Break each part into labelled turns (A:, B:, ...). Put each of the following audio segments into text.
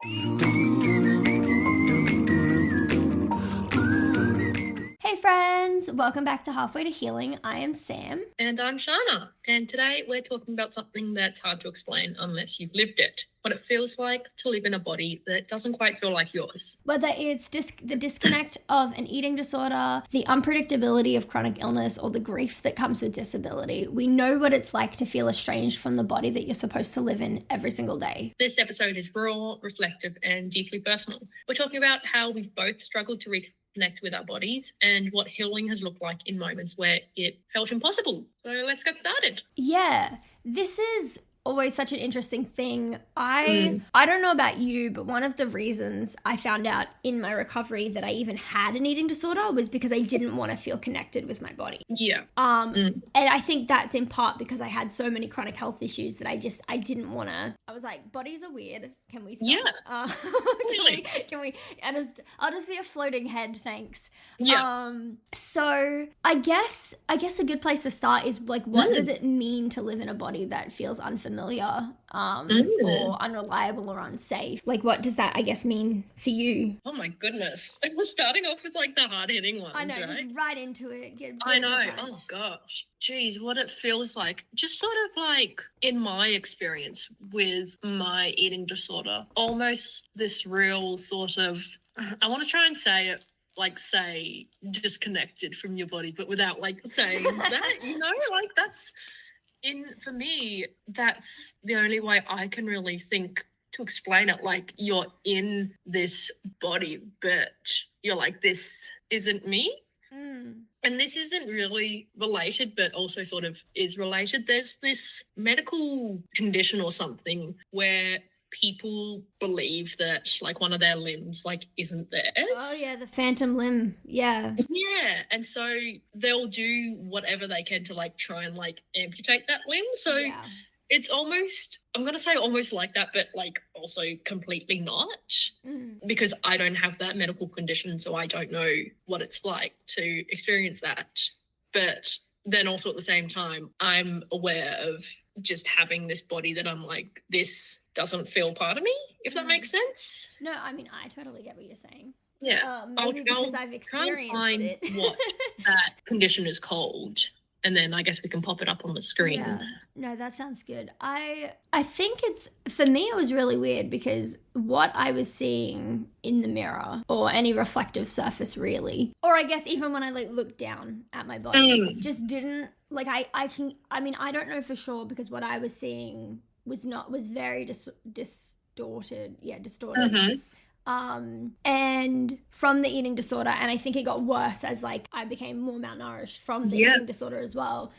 A: Hey friends, welcome back to Halfway to Healing. I am Sam.
B: And I'm Sharna. And today we're talking about something that's hard to explain unless you've lived it. What it feels like to live in a body that doesn't quite feel like yours.
A: Whether it's the disconnect of an eating disorder, the unpredictability of chronic illness, or the grief that comes with disability, we know what it's like to feel estranged from the body that you're supposed to live in every single day.
B: This episode is raw, reflective, and deeply personal. We're talking about how we've both struggled to reconnect with our bodies and what healing has looked like in moments where it felt impossible. So let's get started.
A: Yeah, this is always such an interesting thing. I don't know about you, but one of the reasons I found out in my recovery that I even had an eating disorder was because I didn't want to feel connected with my body.
B: Yeah.
A: And I think that's in part because I had so many chronic health issues that I didn't want to. I was like, bodies are weird. Can we stop?
B: Yeah.
A: Can we I'll just be a floating head, thanks.
B: Yeah.
A: So I guess a good place to start is like, what does it mean to live in a body that feels unfamiliar, or unreliable or unsafe? Like, what does that, I guess, mean for you?
B: Oh my goodness. We're starting off with like the hard-hitting ones,
A: I know,
B: right?
A: just right into it.
B: I know. Oh gosh. Geez, what it feels like. Just sort of like in my experience with my eating disorder, almost this real sort of, I want to try and say it, like say disconnected from your body, but without like saying that, like that's for me, that's the only way I can really think to explain it. Like, you're in this body, but you're like, this isn't me. And this isn't really related, but also sort of is related. There's this medical condition or something where people believe that like one of their limbs like isn't theirs.
A: Oh yeah, the phantom limb. Yeah.
B: Yeah. And so they'll do whatever they can to like try and like amputate that limb. So
A: Yeah.
B: it's almost, I'm going to say almost like that, but like also completely not, because I don't have that medical condition. So I don't know what it's like to experience that. But then also at the same time, I'm aware of just having this body that I'm like, this doesn't feel part of me, if that makes sense.
A: No, I mean, I totally get what you're saying.
B: Yeah.
A: Maybe because I've experienced
B: find
A: it.
B: what that condition is called. And then I guess we can pop it up on the screen.
A: Yeah. No, that sounds good. I think it's, for me, it was really weird because what I was seeing in the mirror, or any reflective surface really, or I guess even when I like looked down at my body, just didn't, like I don't know for sure, because what I was seeing was very distorted. Yeah, distorted. And from the eating disorder, and I think it got worse as like I became more malnourished from the eating disorder as well.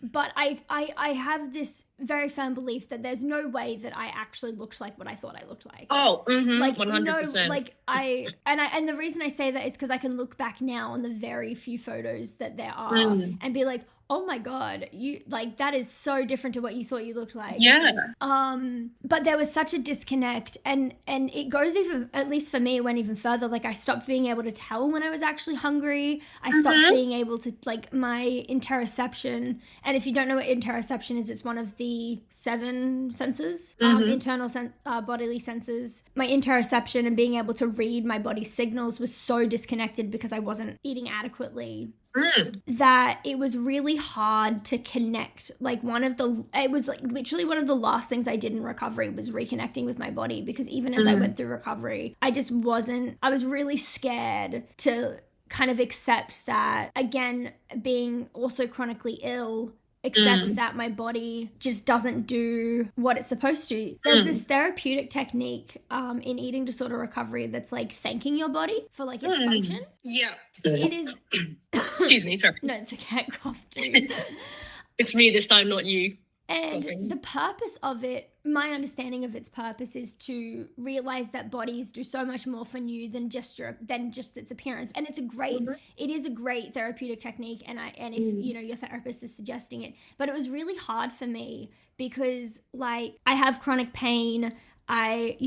A: But I have this very firm belief that there's no way that I actually looked like what I thought I looked like.
B: Like
A: 100%.
B: No,
A: like and the reason I say that is because I can look back now on the very few photos that there are and be like, oh my God, you like, that is so different to what you thought you looked like.
B: Yeah.
A: But there was such a disconnect, and it goes even, at least for me, it went even further. Like, I stopped being able to tell when I was actually hungry. I stopped being able to, like, my interoception. And if you don't know what interoception is, it's one of the 7 senses, internal bodily senses. My interoception and being able to read my body's signals was so disconnected because I wasn't eating adequately, that it was really hard to connect. Like, it was like literally one of the last things I did in recovery was reconnecting with my body, because even as I went through recovery, I was really scared to kind of accept that, again, being also chronically ill, accept that my body just doesn't do what it's supposed to. There's this therapeutic technique in eating disorder recovery that's like thanking your body for like its function.
B: Yeah.
A: It is.
B: Excuse me, sorry.
A: No, it's okay. I coughed too.
B: It's me this time, not you.
A: And the purpose of it, my understanding of its purpose, is to realize that bodies do so much more for you than just its appearance. And it's it is a great therapeutic technique. And if your therapist is suggesting it, but it was really hard for me because like I have chronic pain. I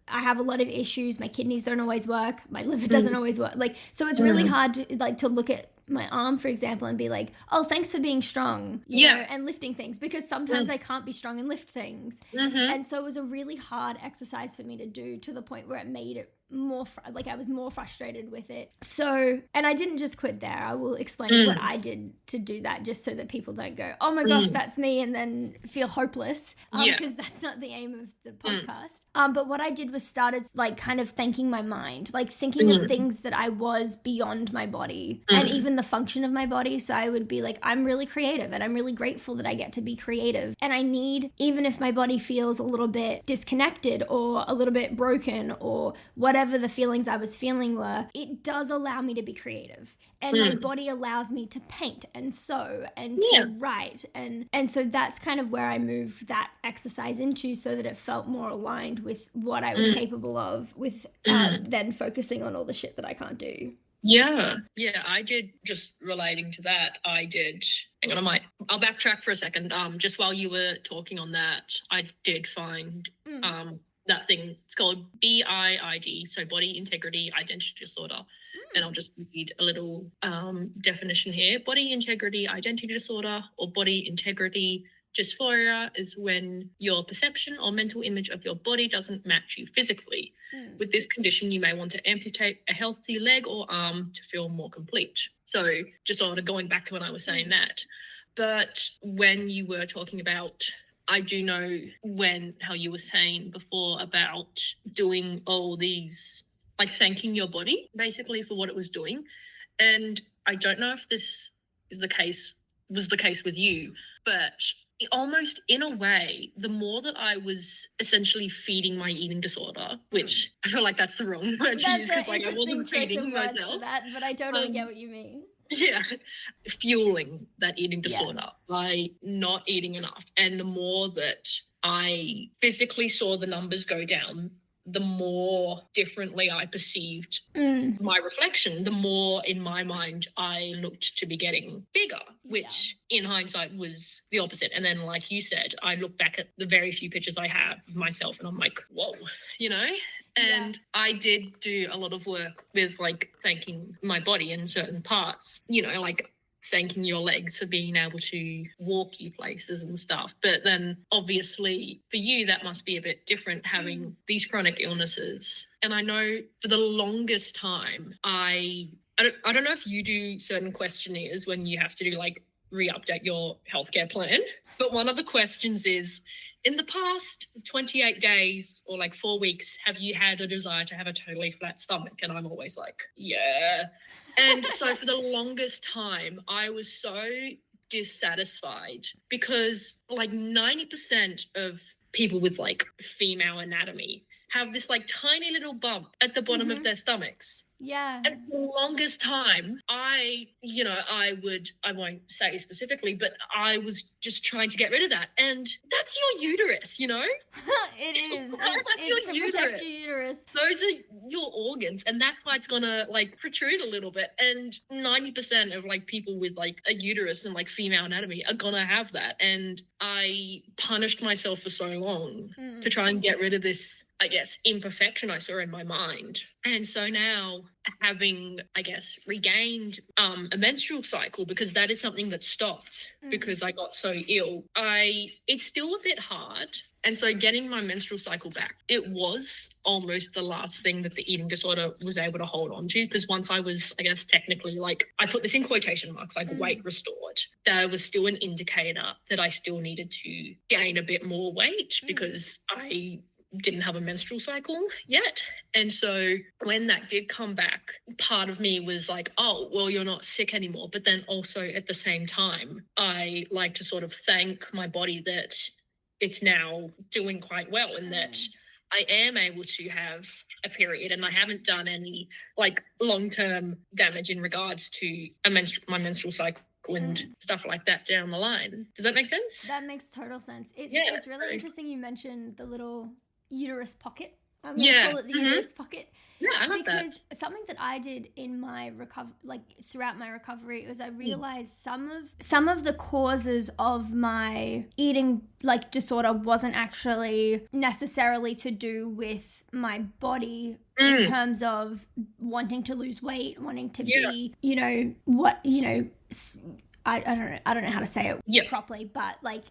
A: have a lot of issues. My kidneys don't always work. My liver doesn't always work. Like, so it's really hard to look at my arm, for example, and be like, oh, thanks for being strong, you know, and lifting things, because sometimes I can't be strong and lift things. And so it was a really hard exercise for me to do, to the point where it made it more like I was more frustrated with it. So, and I didn't just quit there. I will explain what I did to do that, just so that people don't go, oh my gosh, that's me, and then feel hopeless, because that's not the aim of the podcast. But what I did was started like kind of thanking my mind, like thinking of things that I was beyond my body and even the function of my body. So I would be like, I'm really creative, and I'm really grateful that I get to be creative, and I need, even if my body feels a little bit disconnected or a little bit broken or whatever the feelings I was feeling were, it does allow me to be creative, and my body allows me to paint and sew and to write, and so that's kind of where I moved that exercise into, so that it felt more aligned with what I was capable of, with then focusing on all the shit that I can't do.
B: Yeah, I did, just relating to that, I did, hang on, I'll backtrack for a second. Just while you were talking on that, I did find that thing. It's called BIID, so Body Integrity Identity Disorder. And I'll just read a little definition here. Body Integrity Identity Disorder, or Body Integrity Dysphoria, is when your perception or mental image of your body doesn't match you physically. With this condition, you may want to amputate a healthy leg or arm to feel more complete. So just sort of going back to when I was saying that. But when you were talking about, I do know how you were saying before about doing all these, like thanking your body basically for what it was doing. And I don't know if this was the case with you, but almost in a way, the more that I was essentially feeding my eating disorder, which I feel like that's the wrong word to use, because like I wasn't feeding myself.
A: For that, but I totally get what you mean.
B: Yeah, fueling that eating disorder by not eating enough. And the more that I physically saw the numbers go down, the more differently I perceived my reflection, the more in my mind I looked to be getting bigger, which in hindsight was the opposite. And then, like you said, I look back at the very few pictures I have of myself and I'm like, whoa, you know? And I did do a lot of work with like thanking my body in certain parts, you know, like thanking your legs for being able to walk you places and stuff. But then obviously for you, that must be a bit different, having these chronic illnesses. And I know for the longest time, I don't know if you do certain questionnaires when you have to do like re-update your healthcare plan, but one of the questions is, in the past 28 days or like 4 weeks, have you had a desire to have a totally flat stomach? And I'm always like, yeah. And so for the longest time, I was so dissatisfied, because like 90% of people with like female anatomy have this like tiny little bump at the bottom of their stomachs.
A: Yeah.
B: And for the longest time, I won't say specifically, but I was just trying to get rid of that. And that's your uterus, you know?
A: It is.
B: That's
A: it's
B: your
A: to
B: uterus.
A: protect your uterus.
B: Those are your organs, and that's why it's gonna like protrude a little bit. And 90% of like people with like a uterus and like female anatomy are gonna have that. And I punished myself for so long to try and get rid of this, I guess, imperfection I saw in my mind. And so now, having, I guess, regained a menstrual cycle, because that is something that stopped because I got so ill, it's still a bit hard. And so getting my menstrual cycle back, it was almost the last thing that the eating disorder was able to hold on to, because once I was, I guess, technically, like, I put this in quotation marks, like weight restored, there was still an indicator that I still needed to gain a bit more weight because I didn't have a menstrual cycle yet. And so when that did come back, part of me was like, oh, well, you're not sick anymore. But then also at the same time, I like to sort of thank my body that it's now doing quite well, and that I am able to have a period, and I haven't done any like long-term damage in regards to my menstrual cycle and stuff like that down the line. Does that make sense?
A: That makes total sense. It's really interesting you mentioned the little uterus pocket. I'm going to call it the uterus pocket.
B: Yeah, I love that.
A: Because something that I did in my throughout my recovery was I realized some of the causes of my eating like disorder wasn't actually necessarily to do with my body in terms of wanting to lose weight, wanting to be, you know, what, you know, I don't know how to say it properly, but like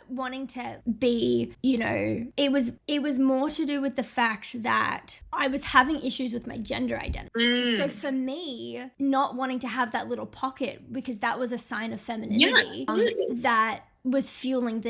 A: wanting to be, you know, it was more to do with the fact that I was having issues with my gender identity. So for me, not wanting to have that little pocket, because that was a sign of femininity, that was fueling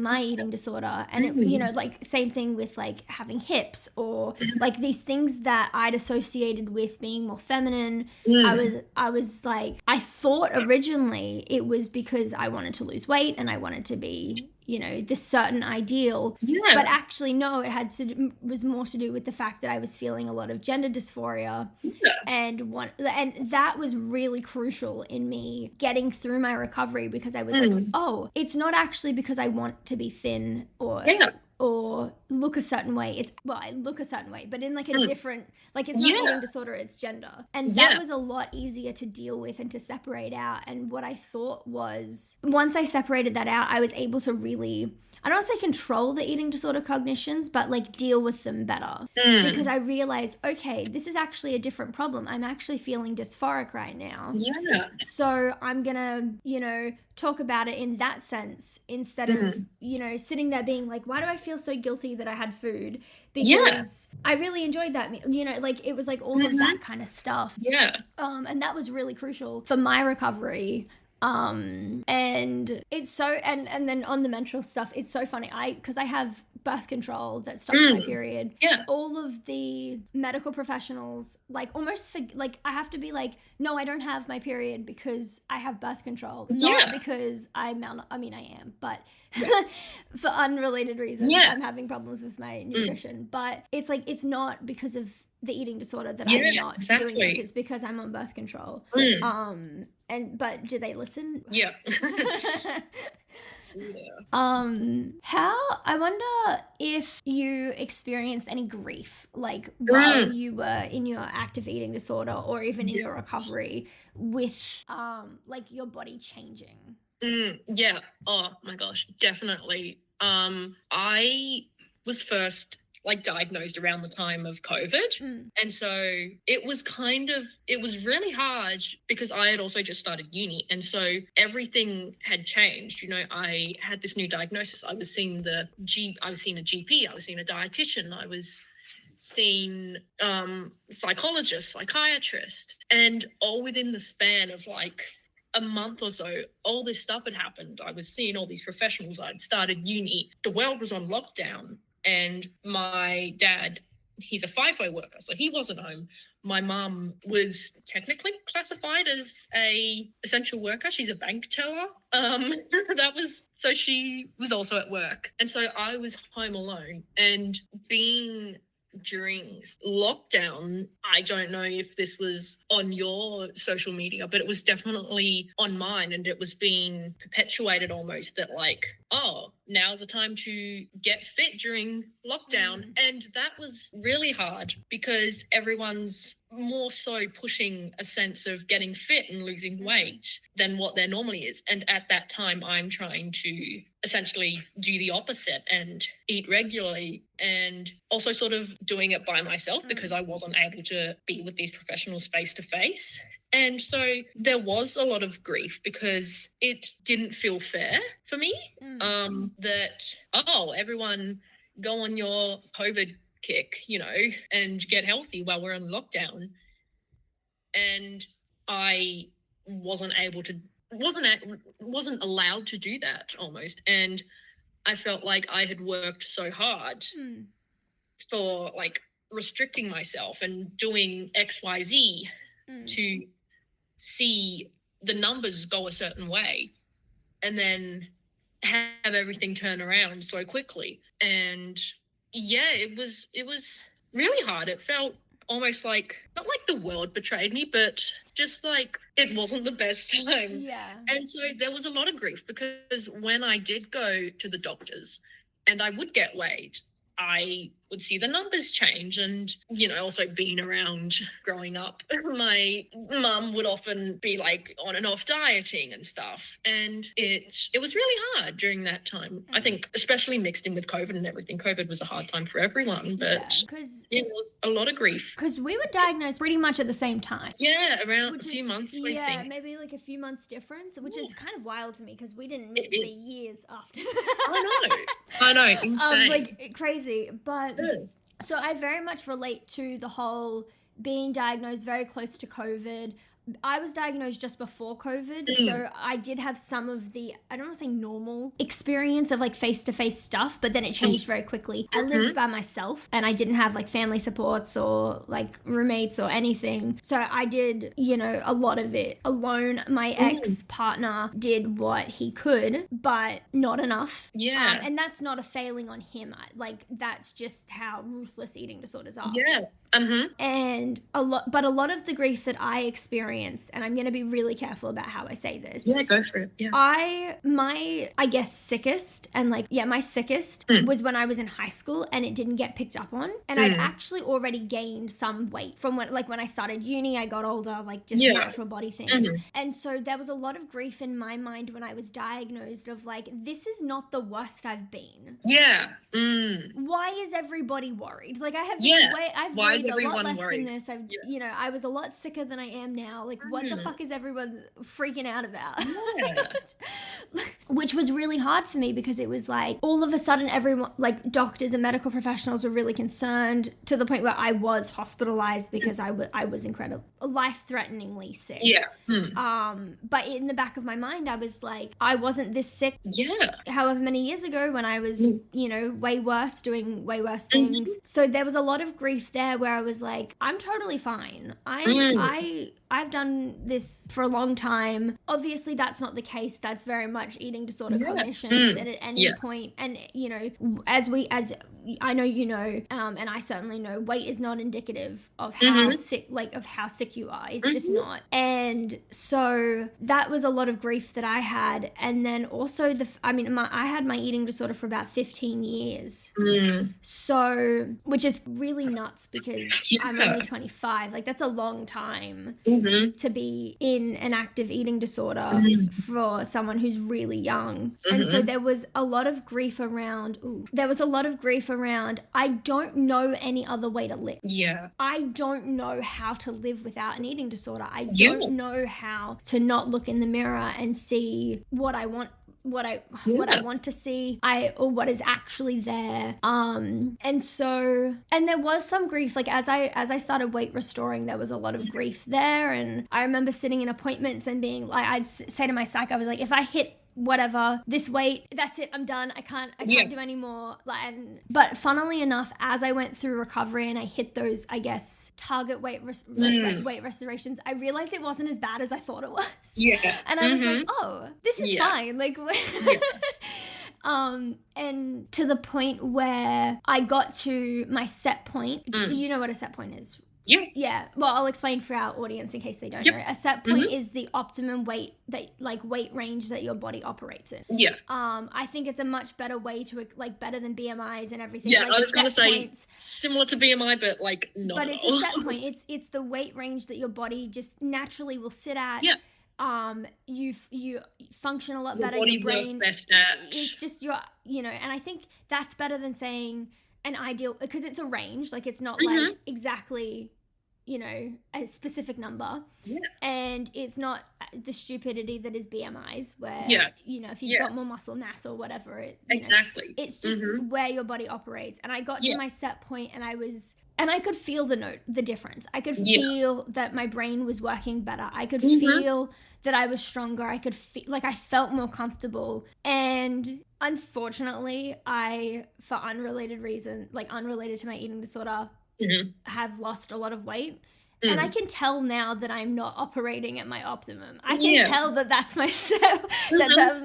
A: my eating disorder. And it, you know, like same thing with like having hips or like these things that I'd associated with being more feminine. I was like, I thought originally it was because I wanted to lose weight and I wanted to be, you know, this certain ideal, but actually no, it was more to do with the fact that I was feeling a lot of gender dysphoria, and that was really crucial in me getting through my recovery, because I was like, oh, it's not actually because I want to be thin or look a certain way. I look a certain way, but in like a different, like it's not eating disorder, it's gender. And that was a lot easier to deal with and to separate out. And what I thought was, once I separated that out, I was able to really, I don't want to say control the eating disorder cognitions, but like deal with them better. Because I realized, okay, this is actually a different problem. I'm actually feeling dysphoric right now. So I'm going to, you know, talk about it in that sense, instead of, you know, sitting there being like, why do I feel so guilty that I had food? Because I really enjoyed that meal. You know, like it was like all of that kind of stuff. And that was really crucial for my recovery. And it's so, and then on the menstrual stuff, it's so funny. Because I have birth control that stops my period. All of the medical professionals, like almost like I have to be like, no, I don't have my period because I have birth control. Not because I am, but for unrelated reasons, I'm having problems with my nutrition. But it's like, it's not because of the eating disorder that I'm not doing this. It's because I'm on birth control. But do they listen? I wonder if you experienced any grief, like while you were in your active eating disorder, or even in your recovery, with like your body changing.
B: Oh my gosh, definitely. I was first like diagnosed around the time of COVID. And so it was really hard because I had also just started uni. And so everything had changed. You know, I had this new diagnosis. I was seeing a GP, I was seeing a dietitian, I was seeing psychologist, psychiatrist, and all within the span of like a month or so, all this stuff had happened. I was seeing all these professionals. I'd started uni. The world was on lockdown. And my dad, he's a FIFO worker, so he wasn't home. My mum was technically classified as a essential worker. She's a bank teller. So she was also at work. And so I was home alone. And being during lockdown, I don't know if this was on your social media, but it was definitely on mine, and it was being perpetuated almost that like, oh, now's the time to get fit during lockdown. And that was really hard because everyone's more so pushing a sense of getting fit and losing weight than what there normally is. And at that time, I'm trying to essentially do the opposite and eat regularly, and also sort of doing it by myself because I wasn't able to be with these professionals face to face. And so there was a lot of grief because it didn't feel fair for me that, oh, everyone go on your COVID kick, you know, and get healthy while we're in lockdown. And I wasn't allowed to do that almost. And I felt like I had worked so hard for like restricting myself and doing XYZ to see the numbers go a certain way and then have everything turn around so quickly. And yeah, it was really hard. It felt almost like, not like the world betrayed me, but just like it wasn't the best time. And so there was a lot of grief because when I did go to the doctors and I would get weighed, I would see the numbers change. And, you know, also being around growing up, my mum would often be like on and off dieting and stuff. And it was really hard during that time. I think especially mixed in with COVID and everything. COVID was a hard time for everyone, but a lot of grief.
A: Because we were diagnosed pretty much at the same time.
B: Yeah, around a few months, I think.
A: Yeah, maybe like a few months difference, which is kind of wild to me because we didn't meet for years after.
B: I know, insane.
A: Like crazy. But so I very much relate to the whole being diagnosed very close to COVID. I was diagnosed just before COVID, so I did have some of the, I don't want to say normal experience of like face-to-face stuff, but then it changed very quickly. I lived by myself and I didn't have like family supports or like roommates or anything. So I did, you know, a lot of it alone. My ex-partner did what he could, but not enough.
B: Yeah.
A: And that's not a failing on him. Like that's just how ruthless eating disorders are.
B: Yeah.
A: And a lot of the grief that I experienced, and I'm going to be really careful about how I say this.
B: Yeah, go for it. Yeah.
A: My sickest and my sickest was when I was in high school and it didn't get picked up on. And I'd actually already gained some weight from when I started uni, I got older, like just natural body things. And so there was a lot of grief in my mind when I was diagnosed of like, this is not the worst I've been.
B: Yeah.
A: Why is everybody worried? Like I have I've weighed a lot less than this. You know, I was a lot sicker than I am now. Like what the fuck is everyone freaking out about? Yeah. Which was really hard for me because it was like all of a sudden everyone, like doctors and medical professionals were really concerned to the point where I was hospitalized because I was incredible, life-threateningly sick.
B: Yeah.
A: But in the back of my mind, I was like, I wasn't this sick.
B: Yeah.
A: However many years ago when I was, you know, way worse, doing way worse things. So there was a lot of grief there where I was like, I'm totally fine. I've done this for a long time. Obviously, that's not the case. That's very much eating disorder cognitions. And at any point, and you know, as I know you know, and I certainly know, weight is not indicative of how sick, of how sick you are. It's just not. And so that was a lot of grief that I had. And then also I had my eating disorder for about 15 years. So, which is really nuts because I'm only 25. Like that's a long time to be in an active eating disorder for someone who's really young. And so there was a lot of grief around, I don't know any other way to live. Yeah. I don't know how to live without an eating disorder. I don't know how to not look in the mirror and see what I want to see, or what is actually there. And there was some grief, like as I started weight restoring, there was a lot of grief there. And I remember sitting in appointments and being like, I'd say to my psych, I was like, if I hit whatever this weight, that's it, I'm done, I can't do any more. But funnily enough, as I went through recovery and I hit those, I guess, target weight weight restorations, I realized it wasn't as bad as I thought it was. And I was like, oh, this is fine, like and to the point where I got to my set point. You know what a set point is? Yeah. Well, I'll explain for our audience in case they don't know. A set point is the optimum weight weight range that your body operates in. I think it's a much better way to better than BMIs and everything.
B: I was going to say similar to BMI, but not.
A: But it's a set point. It's the weight range that your body just naturally will sit at. You function a lot better.
B: Your body
A: your brain
B: works best at.
A: It's just and I think that's better than saying an ideal, because it's a range. Like it's not like exactly, a specific number. And it's not the stupidity that is BMIs where, if you've got more muscle mass or whatever, it's just where your body operates. And I got to my set point and I could feel the difference. I could feel that my brain was working better. I could feel that I was stronger. I could feel I felt more comfortable. And unfortunately, for unrelated reason, unrelated to my eating disorder, have lost a lot of weight. And I can tell now that I'm not operating at my optimum. I can tell that that's my set,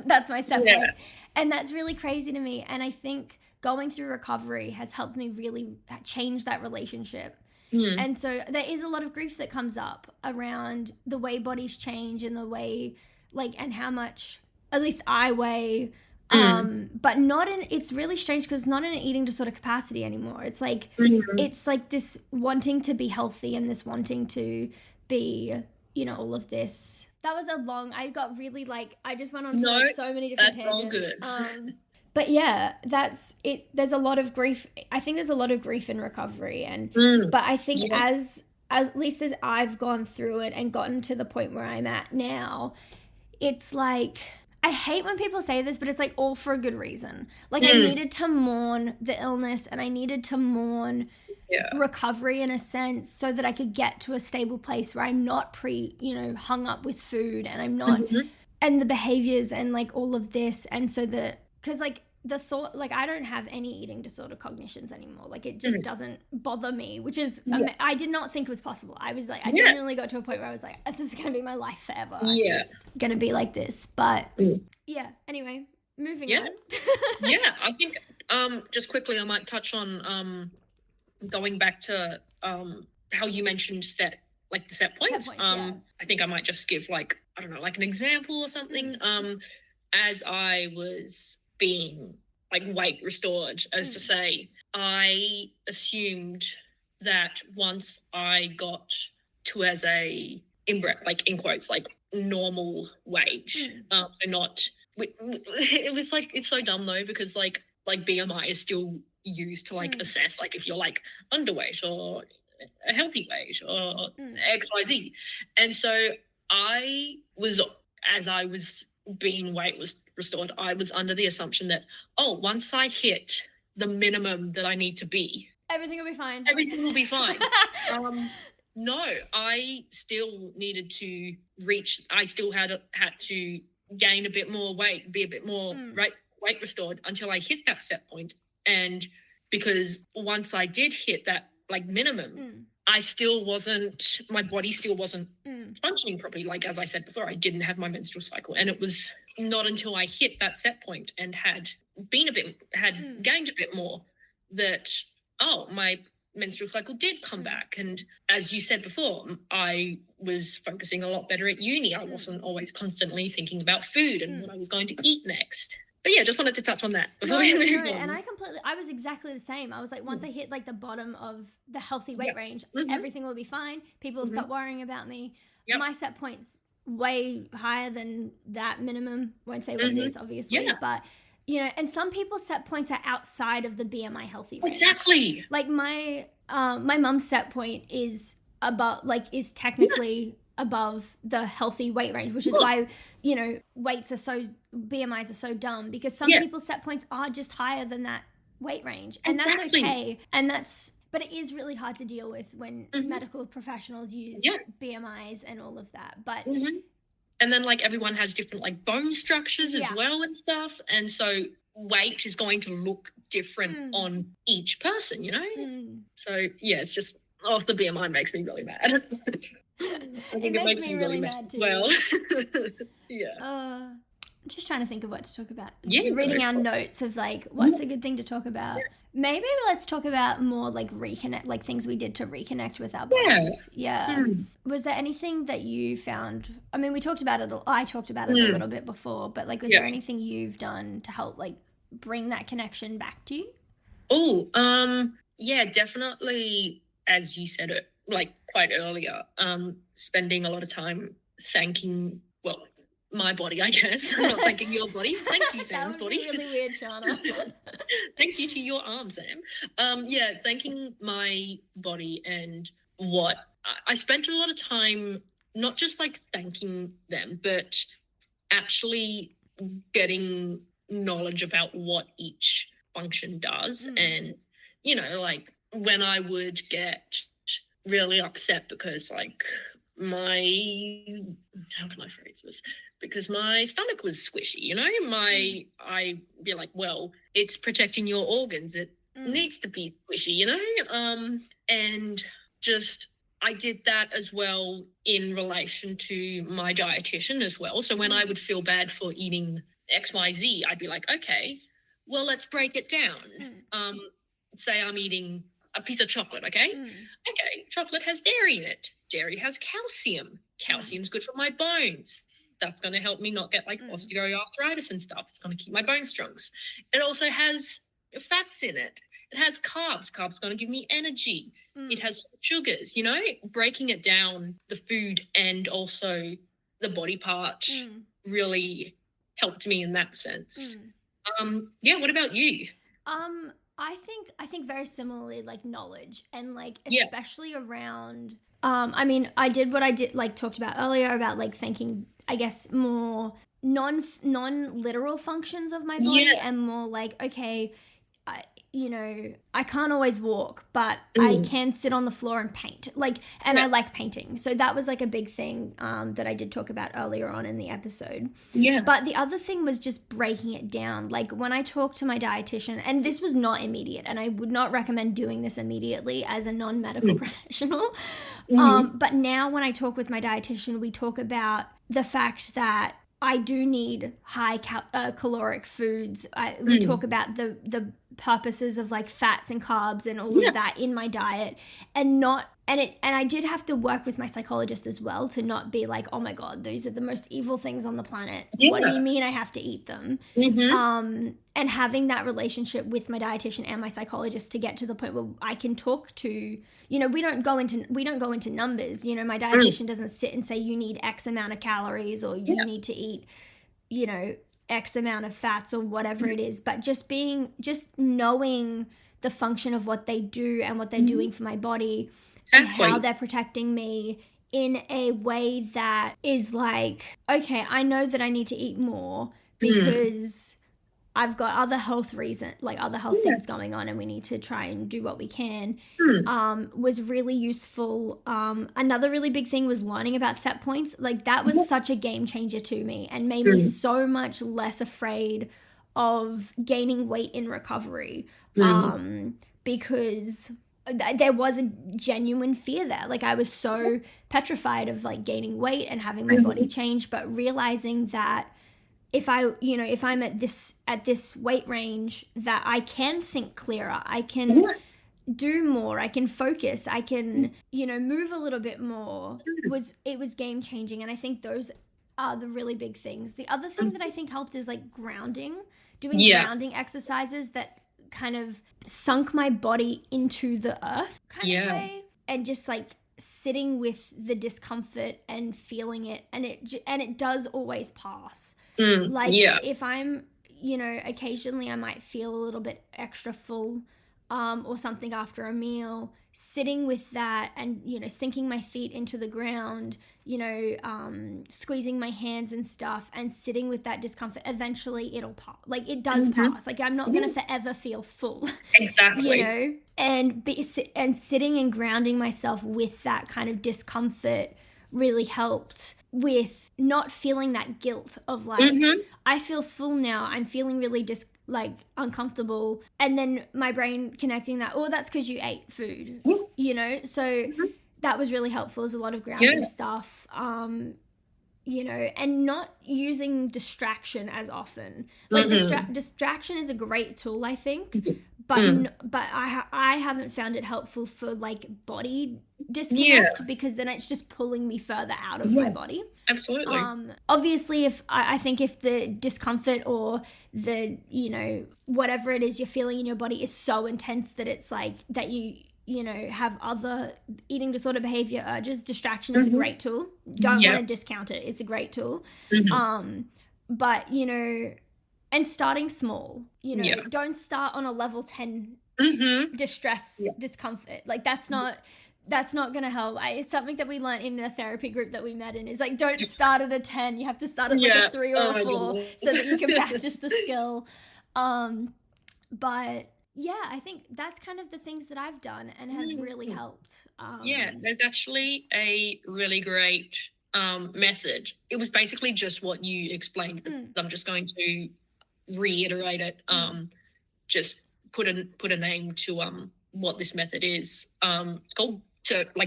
A: that's my set point. And that's really crazy to me. And I think going through recovery has helped me really change that relationship. And so there is a lot of grief that comes up around the way bodies change and the way, and how much, at least I weigh, But not in, it's really strange because it's not in an eating disorder capacity anymore. It's like, it's like this wanting to be healthy and this wanting to be, you know, all of this. That was a long, I got really like, I just went on to like so many different tangents.
B: All good.
A: But yeah, that's it. There's a lot of grief. I think there's a lot of grief in recovery. And, but I think as at least as I've gone through it and gotten to the point where I'm at now, it's like, I hate when people say this, but it's like all for a good reason. Like I needed to mourn the illness and I needed to mourn recovery in a sense so that I could get to a stable place where I'm not hung up with food and I'm not, and the behaviors and like all of this. And so that, cause like the thought, like I don't have any eating disorder cognitions anymore. Like it just doesn't bother me, which is, I did not think was possible. I was like, I genuinely got to a point where I was like, this is going to be my life forever. I'm just going to be like this. But yeah, anyway, moving on.
B: I think just quickly, I might touch on going back to how you mentioned the set points. I think I might just give like, I don't know, like an example or something. As I was being like weight restored, as to say, I assumed that once I got to as a in quotes like normal weight, so not it was like, it's so dumb though, because like BMI is still used to like assess like if you're like underweight or a healthy weight or XYZ. And so I was, as I was being weight was restored, I was under the assumption that, once I hit the minimum that I need to be,
A: everything will be fine.
B: Everything will be fine. No, I still needed to reach, I still had to gain a bit more weight, be a bit more weight restored until I hit that set point. And because once I did hit that like minimum, I still wasn't, my body still wasn't functioning properly. Like, as I said before, I didn't have my menstrual cycle. And it was not until I hit that set point and had gained a bit more that, my menstrual cycle did come back. And as you said before, I was focusing a lot better at uni. I wasn't always constantly thinking about food and what I was going to eat next. But yeah, just wanted to touch on that before we move on.
A: And I was exactly the same. I was like, once I hit like the bottom of the healthy weight range, everything will be fine. People will stop worrying about me. My set point's way higher than that minimum. Won't say what it is, obviously, but you know, and some people's set points are outside of the BMI healthy range.
B: Exactly.
A: Like my mum's set point is technically above the healthy weight range, which is why, you know, BMIs are so dumb, because some people's set points are just higher than that weight range. And that's okay. And but it is really hard to deal with when medical professionals use BMIs and all of that. But
B: and then like everyone has different like bone structures as well and stuff. And so weight is going to look different on each person, you know? So yeah, it's just, the BMI makes me really mad. I think it makes me really mad too. Well,
A: I'm just trying to think of what to talk about. Just reading our notes of like, what's a good thing to talk about? Maybe let's talk about more like reconnect, like things we did to reconnect with our bodies. Was there anything that you found? I mean, we talked about it. I talked about it a little bit before, but like, was there anything you've done to help like bring that connection back to you?
B: Yeah, definitely. As you said it, like quite earlier, spending a lot of time thanking, my body, I guess. I'm not thanking your body. Thank you, Sam's body.
A: That would be really weird, Sharna.
B: Thank you to your arm, Sam. Thanking my body and what I spent a lot of time, not just like thanking them, but actually getting knowledge about what each function does. And, you know, like when I would get really upset because like how can I phrase this? Because my stomach was squishy, you know, I'd be like, well, it's protecting your organs. It needs to be squishy, you know? And just, I did that as well in relation to my dietitian as well. So when I would feel bad for eating XYZ, I'd be like, okay, well, let's break it down. Say I'm eating a piece of chocolate, okay? Okay, chocolate has dairy in it. Dairy has calcium. Calcium's good for my bones. That's going to help me not get like osteoarthritis and stuff. It's going to keep my bones strong. It also has fats in it. It has carbs. Carbs going to give me energy. It has sugars, you know, breaking it down, the food and also the body part really helped me in that sense. What about you?
A: I think very similarly, like knowledge and like especially around I mean, I did what I did, like talked about earlier about like thinking, I guess, more non-literal functions of my body and more like, okay, I can't always walk, but I can sit on the floor and paint. Like, and I like painting. So that was like a big thing that I did talk about earlier on in the episode.
B: Yeah.
A: But the other thing was just breaking it down. Like when I talked to my dietitian, and this was not immediate, and I would not recommend doing this immediately as a non-medical professional. But now when I talk with my dietitian, we talk about the fact that I do need high caloric foods. We talk about the purposes of like fats and carbs and all of that in my diet, and I did have to work with my psychologist as well to not be like, oh my God, these are the most evil things on the planet. What do you mean I have to eat them? And having that relationship with my dietitian and my psychologist to get to the point where I can talk to, we don't go into numbers. My dietitian doesn't sit and say you need X amount of calories or you need to eat, X amount of fats or whatever it is, but just knowing the function of what they do and what they're doing for my body and how they're protecting me in a way that is like, okay, I know that I need to eat more because I've got other health things going on and we need to try and do what we can, was really useful. Another really big thing was learning about set points. Like that was such a game changer to me and made me so much less afraid of gaining weight in recovery, because there was a genuine fear there. Like I was so petrified of like gaining weight and having my body change, but realizing that if I'm at this weight range, that I can think clearer, I can do more, I can focus, I can, move a little bit more, it was game changing. And I think those are the really big things. The other thing that I think helped is like grounding, doing grounding exercises that kind of sunk my body into the earth kind of way, and just like sitting with the discomfort and feeling it, and it does always pass. If I'm, occasionally I might feel a little bit extra full or something after a meal, sitting with that and, sinking my feet into the ground, squeezing my hands and stuff and sitting with that discomfort, eventually it'll pass. Like it does pass. Like I'm not going to forever feel full.
B: Exactly.
A: And sitting and grounding myself with that kind of discomfort really helped with not feeling that guilt of like, I feel full now, I'm feeling really uncomfortable, and then my brain connecting that, that's because you ate food, so that was really helpful. Is a lot of grounding stuff, and not using distraction as often. Like distraction is a great tool, I think, but I haven't found it helpful for like body disconnect, because then it's just pulling me further out of my body.
B: Absolutely.
A: Obviously, if I think if the discomfort or the whatever it is you're feeling in your body is so intense that it's like that you have other eating disorder behavior urges, distraction is a great tool. Don't want to discount it. It's a great tool. But and starting small, don't start on a level 10 distress, discomfort. Like that's not going to help. It's something that we learned in a therapy group that we met in, is like, don't start at a 10. You have to start at like a 3 or a 4 so that you can practice the skill. But yeah, I think that's kind of the things that I've done and have really helped.
B: There's actually a really great method. It was basically just what you explained. I'm just going to reiterate it. Just put a name to what this method is. It's called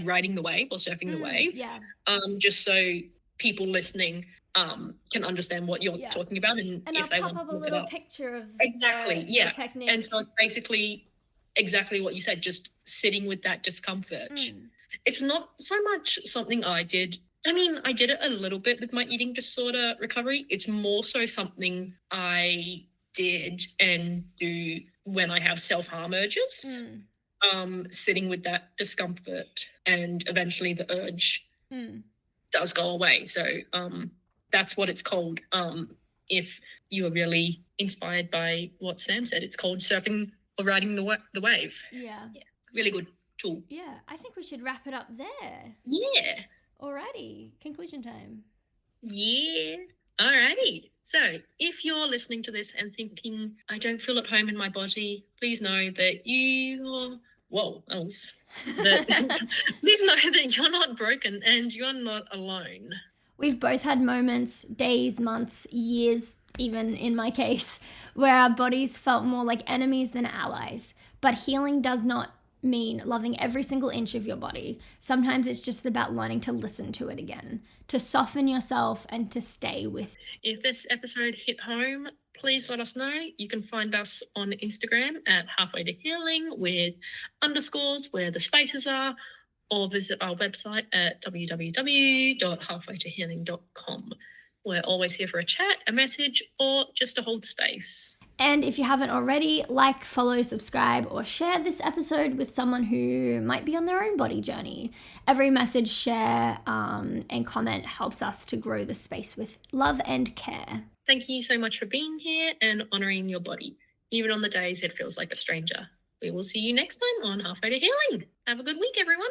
B: riding the wave or surfing the wave. Just so people listening can understand what you're talking about, and if
A: I'll
B: they
A: pop
B: want
A: up a little picture of the technique.
B: And so it's basically exactly what you said, just sitting with that discomfort. It's not so much something I did I mean, I did it a little bit with my eating disorder recovery. It's more so something I did and do when I have self-harm urges. Sitting with that discomfort, and eventually the urge does go away. So that's what it's called. If you are really inspired by what Sam said, it's called surfing or riding the wave.
A: Yeah.
B: Really good tool.
A: Yeah, I think we should wrap it up there.
B: Yeah.
A: Alrighty, conclusion time.
B: Yeah. Alrighty. So if you're listening to this and thinking, I don't feel at home in my body, please know that you are, please know that you're not broken and you're not alone.
A: We've both had moments, days, months, years, even in my case, where our bodies felt more like enemies than allies. But healing does not mean loving every single inch of your body. Sometimes it's just about learning to listen to it again, to soften yourself and to stay with.
B: If this episode hit home, please let us know. You can find us on Instagram at halfway to healing with underscores where the spaces are, or visit our website at www.halfwaytohealing.com. We're always here for a chat, a message, or just to hold space.
A: And if you haven't already, like, follow, subscribe, or share this episode with someone who might be on their own body journey. Every message, share, and comment helps us to grow the space with love and care.
B: Thank you so much for being here and honouring your body, even on the days it feels like a stranger. We will see you next time on Halfway to Healing. Have a good week, everyone.